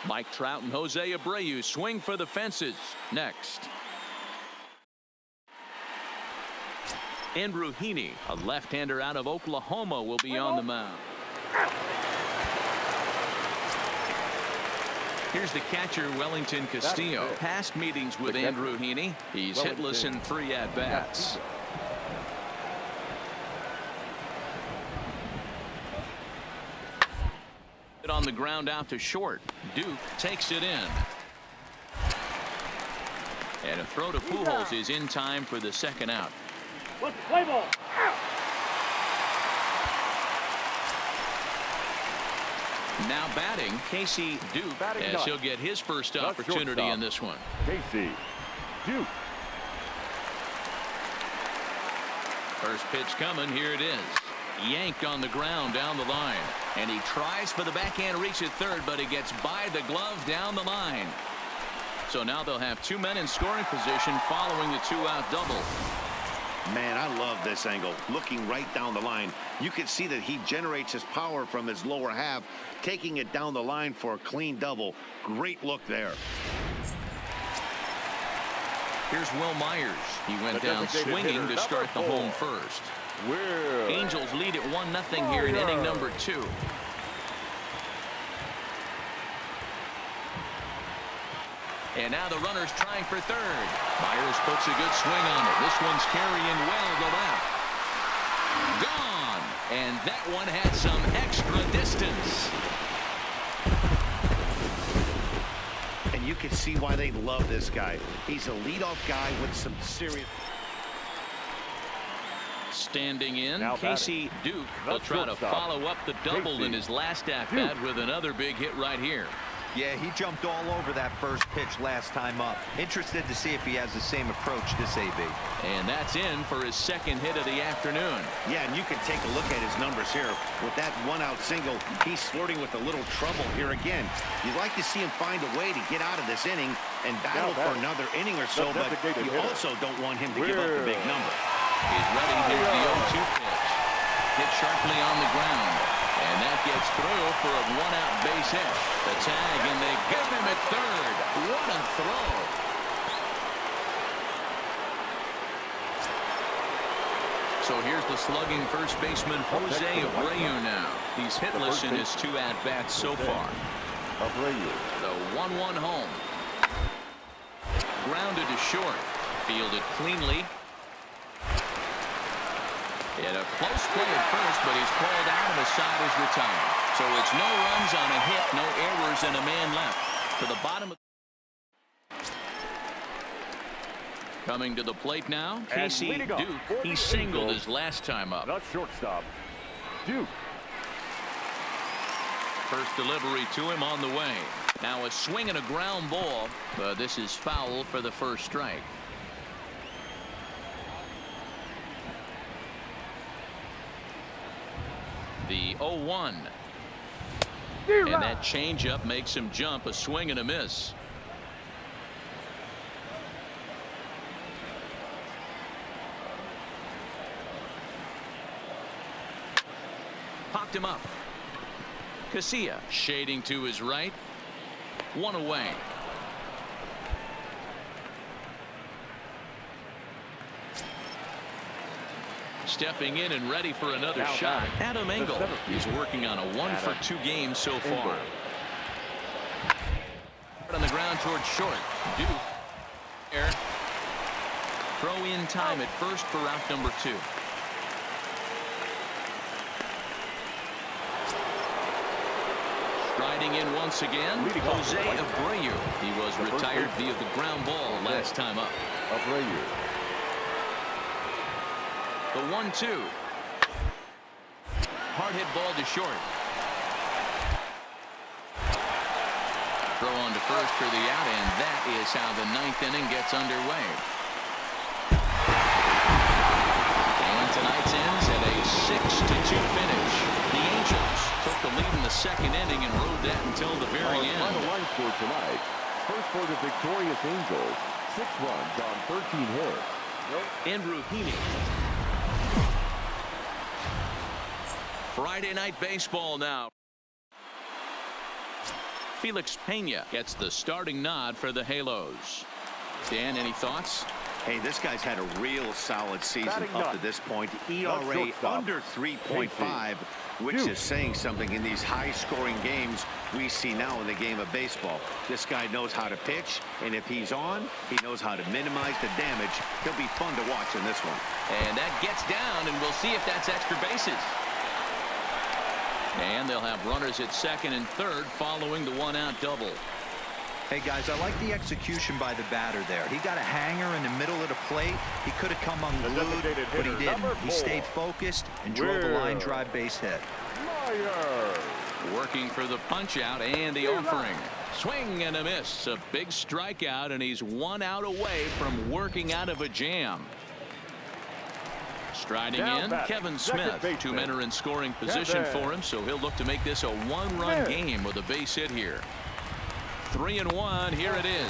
Mike Trout and Jose Abreu swing for the fences. Next, Andrew Heaney, a left-hander out of Oklahoma, will be on the mound. Here's the catcher, Wellington Castillo. Past meetings with Andrew Heaney, he's hitless in 3 at-bats. On the ground out to short. Duke takes it in. And a throw to Pujols is in time for the second out. Play ball. Now batting, Casey Duke, as he'll get his first opportunity in this one. Casey Duke. First pitch coming. Here it is. Yanked on the ground down the line. And he tries for the backhand reach at third, but he gets by the glove down the line. So now they'll have 2 men in scoring position following the 2-out double. Man, I love this angle. Looking right down the line, you can see that he generates his power from his lower half, taking it down the line for a clean double. Great look there. Here's Will Myers. He went down swinging to start the home first. Angels lead at 1-0 here in inning number 2. And now the runner's trying for third. Myers puts a good swing on it. This one's carrying well to left. Gone. And that one had some extra distance. And you can see why they love this guy. He's a leadoff guy with some serious... Standing in, Casey Duke will try to follow up the double in his last at-bat with another big hit right here. Yeah, he jumped all over that first pitch last time up. Interested to see if he has the same approach this AB. And that's in for his second hit of the afternoon. Yeah, and you can take a look at his numbers here. With that 1-out single, he's flirting with a little trouble here again. You'd like to see him find a way to get out of this inning and battle for another inning or so, but you also don't want him to give up the big number. He's ready. Here's the 0-2 pitch. Hit sharply on the ground. And that gets through for a 1-out base hit. The tag, and they get him at third. What a throw. So here's the slugging first baseman, Jose Abreu now. He's hitless in his 2 at-bats so far. The 1-1 home. Grounded to short. Fielded cleanly. And a close play at first, but he's called out and the side is retired. So it's no runs on a hit, no errors, and a man left. To the bottom of... Coming to the plate now, Casey Duke. He singled his last time up. The shortstop, Duke. First delivery to him on the way. Now a swing and a ground ball, but this is foul for the first strike. The 0-1. And that changeup makes him jump. A swing and a miss. Popped him up. Casilla shading to his right. 1 away. Stepping in and ready for another shot. Adam Engel. He's working on a 1-for-2 game so far. On the ground towards short. Duke. Air. Throw in time at first for out number 2. Striding in once again, Jose Abreu. He was retired via the ground ball last time up. Abreu. The 1-2. Hard hit ball to short. Throw on to first for the out, and that is how the 9th inning gets underway. And tonight's ends at a 6-2 finish. The Angels took the lead in the second inning and rode that until the very end. Final line score tonight. First for the victorious Angels. 6 runs on 13 hits. Andrew Heaney. Friday night baseball now. Felix Pena gets the starting nod for the Halos. Dan, any thoughts? Hey, this guy's had a real solid season Batting up nut. to this point. That's ERA shortstop. under 3.5, which is saying something in these high-scoring games we see now in the game of baseball. This guy knows how to pitch, and if he's on, he knows how to minimize the damage. He'll be fun to watch in this one. And that gets down, and we'll see if that's extra bases. And they'll have runners at second and third following the one-out double. Hey, guys, I like the execution by the batter there. He got a hanger in the middle of the plate. He could have come unglued, but he didn't. He stayed focused and drove the line drive base hit. Working for the punch-out and the offering. Swing and a miss. A big strikeout, and he's 1 out away from working out of a jam. Striding in, Kevin Smith. 2 men are in scoring position for him, so he'll look to make this a one-run game with a base hit here. 3-1. Here it is.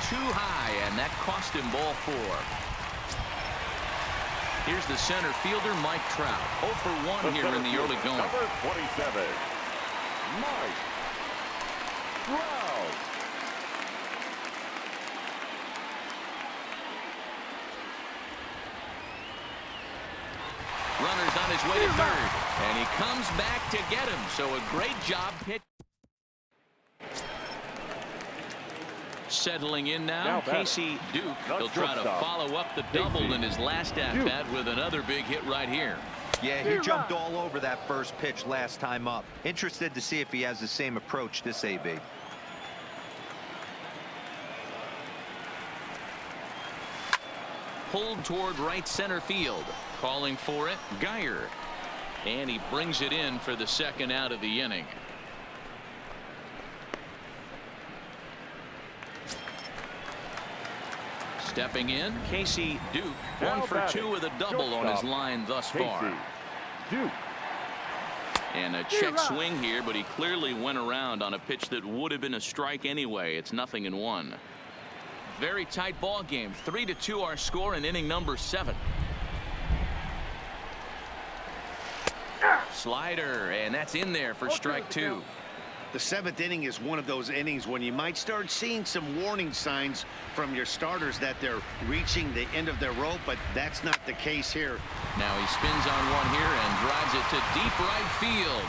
Too high, and that cost him ball 4. Here's the center fielder, Mike Trout. 0 for 1 here in the early going. Number 27, Mike Trout. Runner's on his way to third, and he comes back to get him. So a great job pitch. Settling in now, Casey Duke. He'll try to follow up the double in his last at-bat with another big hit right here. Yeah, he jumped all over that first pitch last time up. Interested to see if he has the same approach this AB. Pulled toward right center field. Calling for it, Geyer. And he brings it in for the second out of the inning. Stepping in, Casey Duke. 1 for 2 with a double on his line thus far. Duke. And a check swing here, but he clearly went around on a pitch that would have been a strike anyway. It's 0-1. Very tight ball game. 3-2 our score in inning number 7. Slider, and that's in there for strike 2. The 7th inning is one of those innings when you might start seeing some warning signs from your starters that they're reaching the end of their rope, but that's not the case here. Now he spins on one here and drives it to deep right field.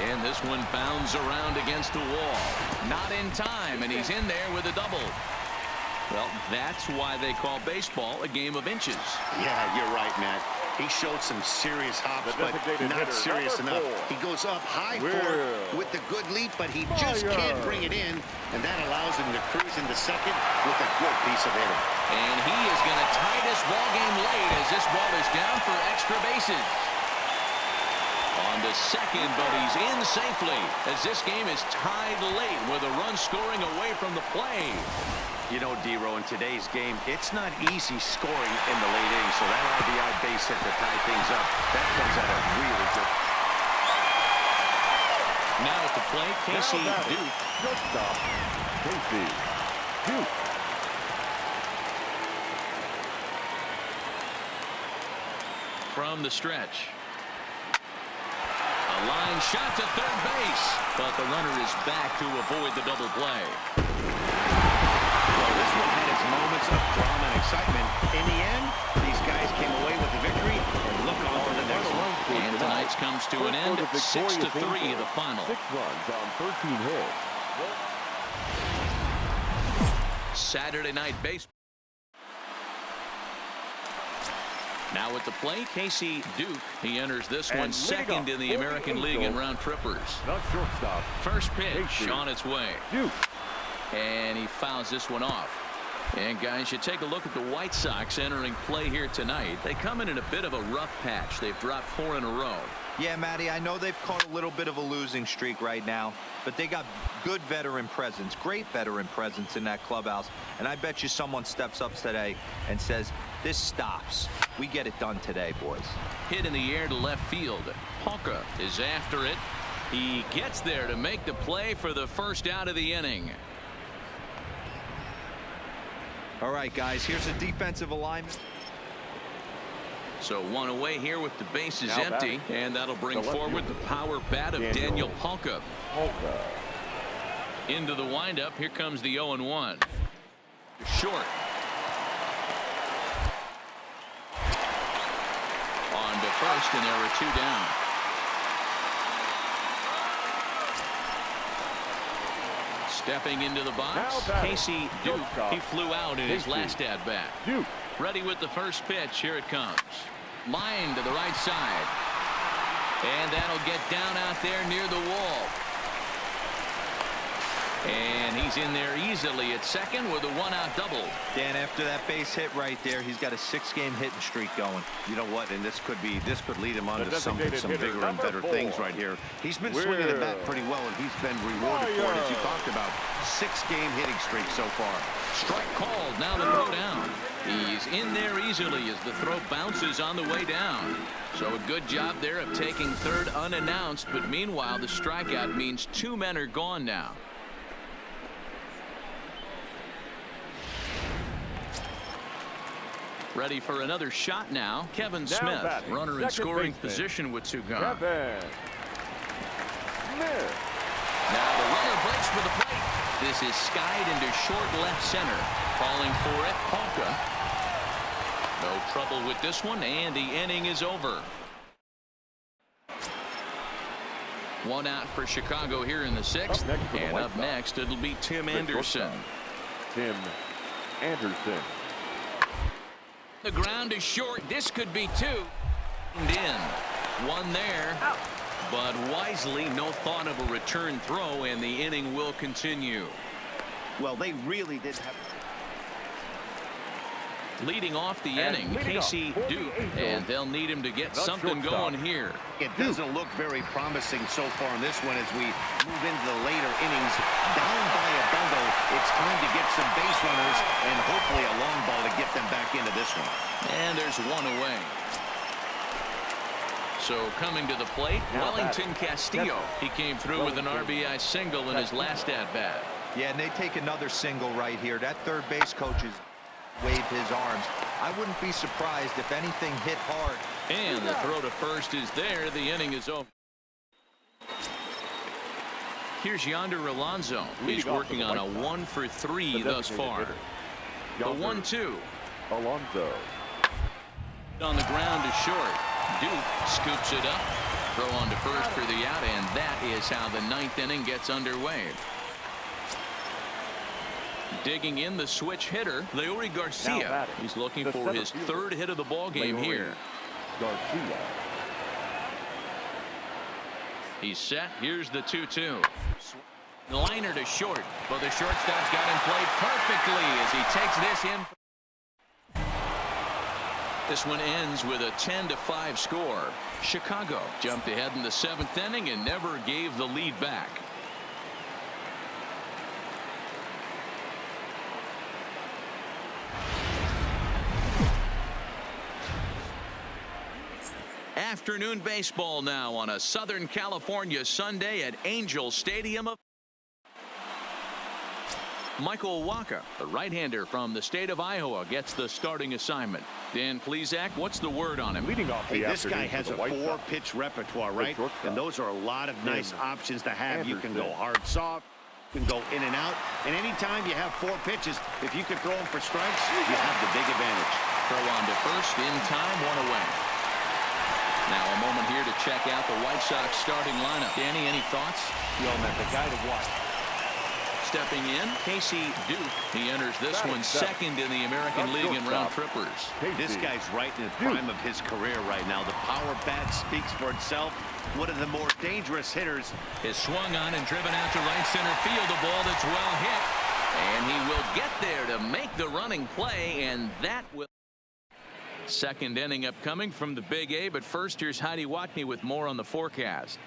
And this one bounds around against the wall. Not in time, and he's in there with a double. Well, that's why they call baseball a game of inches. Yeah, you're right, Matt. He showed some serious hops, but not serious enough. He goes up high for it with the good leap, but he just can't bring it in, and that allows him to cruise into second with a good piece of hitting. And he is going to tie this ball game late as this ball is down for extra bases. On to second, but he's in safely as this game is tied late with a run scoring away from the play. You know, D-Row, in today's game, it's not easy scoring in the late innings, so that RBI base hit to tie things up, that comes at a really good. Now at the plate, Casey Duke. Shortstop, Casey Duke. From the stretch. A line shot to third base, but the runner is back to avoid the double play. Well, this one had its moments of drama and excitement. In the end, these guys came away with the victory and look on for the next one. And tonight's comes to an end. 6-3 the final. 6 runs on 13 hits. Saturday night baseball. Now at the plate, Casey Duke. He enters this one second in the American League in round trippers. The shortstop. First pitch Casey on its way. Duke. And he fouls this one off. And guys, you take a look at the White Sox entering play here tonight. They come in a bit of a rough patch. They've dropped 4 in a row. Yeah, Matty, I know they've caught a little bit of a losing streak right now, but they got good veteran presence, great veteran presence in that clubhouse. And I bet you someone steps up today and says, this stops. We get it done today, boys. Hit in the air to left field. Polka is after it. He gets there to make the play for the first out of the inning. All right, guys, here's a defensive alignment. So 1 away here with the bases empty, and that'll bring forward the power bat of Daniel Polka. Into the windup. Here comes the 0-1. Short. On to first, and there are 2 down. Stepping into the box, Casey Duke. He flew out in his last at-bat. Ready with the first pitch. Here it comes. Line to the right side. And that'll get down out there near the wall. And he's in there easily at second with a 1-out double. Dan, after that base hit right there, he's got a 6-game hitting streak going. You know what? And this could lead him on to some bigger and better things right here. He's been swinging the bat pretty well, and he's been rewarded for it, as you talked about. 6-game hitting streak so far. Strike called. Now the throw down. He's in there easily as the throw bounces on the way down. So a good job there of taking third unannounced. But meanwhile, the strikeout means 2 men are gone now. Ready for another shot now. Kevin Smith, runner in scoring position with 2 gone. Now the runner breaks for the plate. This is skied into short left center. Calling for it, Polka. No trouble with this one, and the inning is over. 1 out for Chicago here in the 6th. And up next, it'll be Tim Anderson. Tim Anderson. The ground is short. This could be 2. And in. 1 there. But wisely, no thought of a return throw, and the inning will continue. Well, they really did have... Leading off the inning, Casey Duke, and they'll need him to get something going here. It doesn't look very promising so far in this one as we move into the later innings. Down by a bundle, it's time to get some base runners and hopefully a long ball to get them back into this one. And there's 1 away. So coming to the plate, Wellington Castillo. He came through with an RBI single in his last at-bat. Yeah, and they take another single right here. That third base coach has waved his arms. I wouldn't be surprised if anything hit hard. And the throw to first is there. The inning is over. Here's Yonder Alonso. He's working on a 1-for-3 thus far. The 1-2. Alonso. On the ground is short. Duke scoops it up. Throw on to first for the out, and that is how the 9th inning gets underway. Digging in the switch hitter, Leury Garcia. He's looking for his 3rd hit of the ball game here. Garcia. He's set. Here's the 2-2. Liner to short. Well, the shortstop's got him played perfectly as he takes this in. This one ends with a 10-5 score. Chicago jumped ahead in the 7th inning and never gave the lead back. Afternoon baseball now on a Southern California Sunday at Angel Stadium. Michael Wacha, the right-hander from the state of Iowa, gets the starting assignment. Dan Plesac, what's the word on him? Leading off hey, this guy has a 4-pitch repertoire, right? And those are a lot of nice options to have. You can go hard, soft. You can go in and out. And anytime you have 4 pitches, if you can throw them for strikes, you have the big advantage. Throw on to first, in time, 1 away. Now a moment here to check out the White Sox starting lineup. Danny, any thoughts? Yo, man, the guy to watch. Stepping in, Casey Duke. He enters this one 2nd in the American League in round trippers. This guy's right in the prime of his career right now. The power bat speaks for itself. One of the more dangerous hitters. Is swung on and driven out to right center field. A ball that's well hit. And he will get there to make the running play, and that will... 2nd inning upcoming from the Big A, but first here's Heidi Watney with more on the forecast.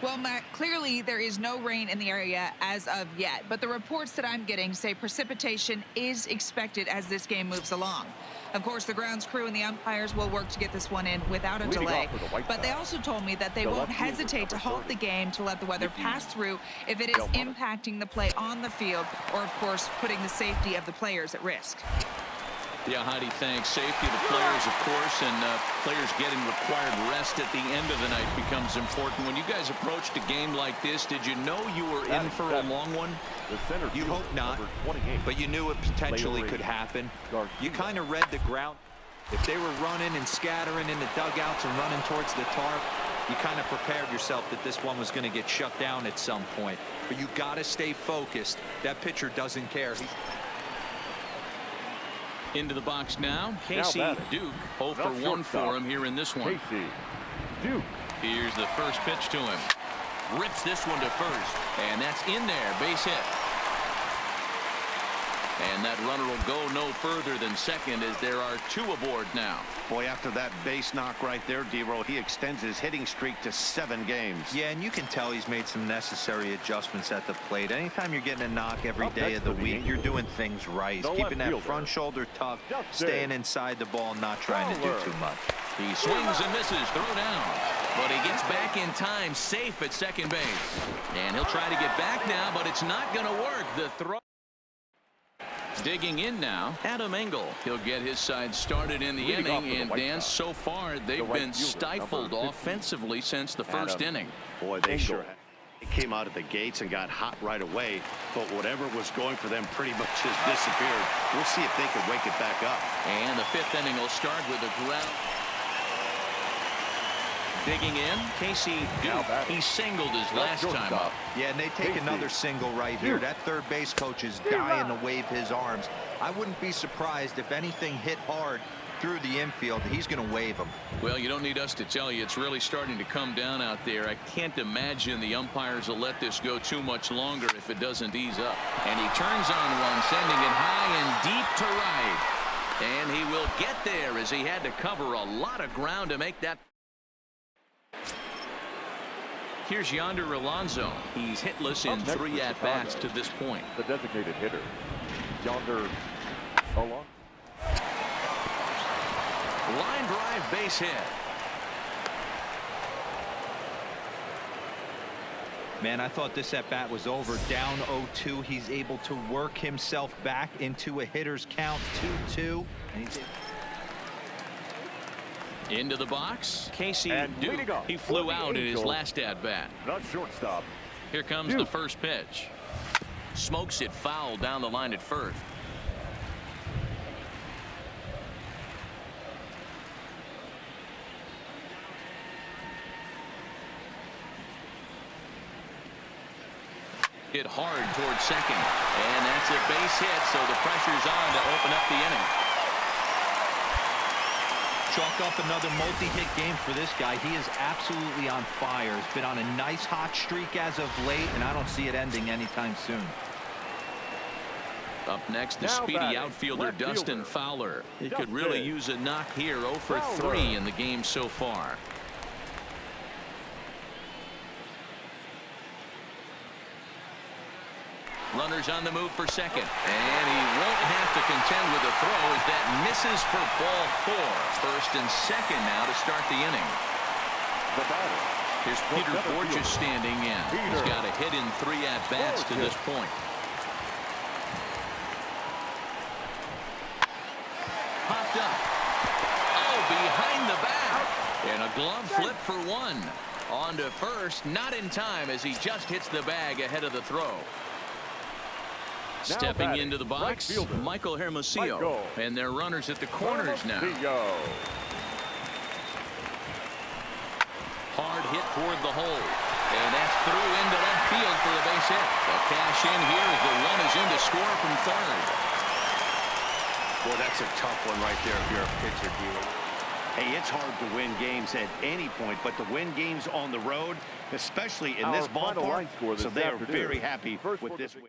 Well, Matt, clearly there is no rain in the area as of yet, but the reports that I'm getting say precipitation is expected as this game moves along. Of course, the grounds crew and the umpires will work to get this one in without a delay, but they also told me that they won't hesitate to halt the game to let the weather pass through if it is impacting the play on the field or, of course, putting the safety of the players at risk. Yeah, Heidi, thanks. Safety of the players, of course, and players getting required rest at the end of the night becomes important. When you guys approached a game like this, did you know you were in for a long one? You hope not, but you knew it potentially could happen. You kind of read the ground. If they were running and scattering in the dugouts and running towards the tarp, you kind of prepared yourself that this one was going to get shut down at some point. But you got to stay focused. That pitcher doesn't care. Into the box now. Casey Duke, 0 for 1 for him here in this one. Casey Duke. Here's the first pitch to him. Rips this one to first, and that's in there. Base hit. And that runner will go no further than second as there are 2 aboard now. Boy, after that base knock right there, D-Roll, he extends his hitting streak to 7 games. Yeah, and you can tell he's made some necessary adjustments at the plate. Anytime you're getting a knock every day of the week, you're doing things right. Keeping that front shoulder tucked, staying inside the ball, not trying to do too much. He swings and misses, throw down. But he gets back in time, safe at second base. And he'll try to get back now, but it's not going to work. The throw. Digging in now, Adam Engel. He'll get his side started in the inning, and Dan, so far they've been stifled offensively since the first inning. Boy, they sure have. They came out of the gates and got hot right away, but whatever was going for them pretty much has disappeared. We'll see if they can wake it back up. And the 5th inning will start with a ground. Digging in, Casey Duke. He singled his last time up. Yeah, and they take another single right here. That third base coach is dying to wave his arms. I wouldn't be surprised if anything hit hard through the infield. He's going to wave them. Well, you don't need us to tell you. It's really starting to come down out there. I can't imagine the umpires will let this go too much longer if it doesn't ease up. And he turns on one, sending it high and deep to right. And he will get there as he had to cover a lot of ground to make that. Here's Yonder Alonso. He's hitless in 3 at-bats to this point. The designated hitter, Yonder Alonso. Line drive, base hit. Man, I thought this at-bat was over. Down 0-2. He's able to work himself back into a hitter's count, 2-2. And he's into the box, Casey Duke. He flew out in his last at-bat. Not shortstop. Here comes the first pitch. Smokes it foul down the line at first. Hit hard towards second, and that's a base hit, so the pressure's on to open up the inning. Chalk up another multi-hit game for this guy. He is absolutely on fire. He's been on a nice hot streak as of late, and I don't see it ending anytime soon. Up next, the speedy outfielder Dustin Fowler. He could really use a knock here. 0 for 3 in the game so far. Runners on the move for second, and he won't have to contend with a throw as that misses for ball 4. First and second now to start the inning. Here's Peter Borges standing in. He's got a hit in 3 at-bats to this point. Popped up. Oh, behind the back. And a glove flip for 1. On to first, not in time as he just hits the bag ahead of the throw. Stepping into the box, Michael Hermosillo, and their runners at the corners now. Hard hit toward the hole, and that's through into left field for the base hit. The cash in here as the run is in to score from third. Boy, that's a tough one right there if you're a pitcher, dealer. Hey, it's hard to win games at any point, but to win games on the road, especially in this ballpark, so they are very happy with this win.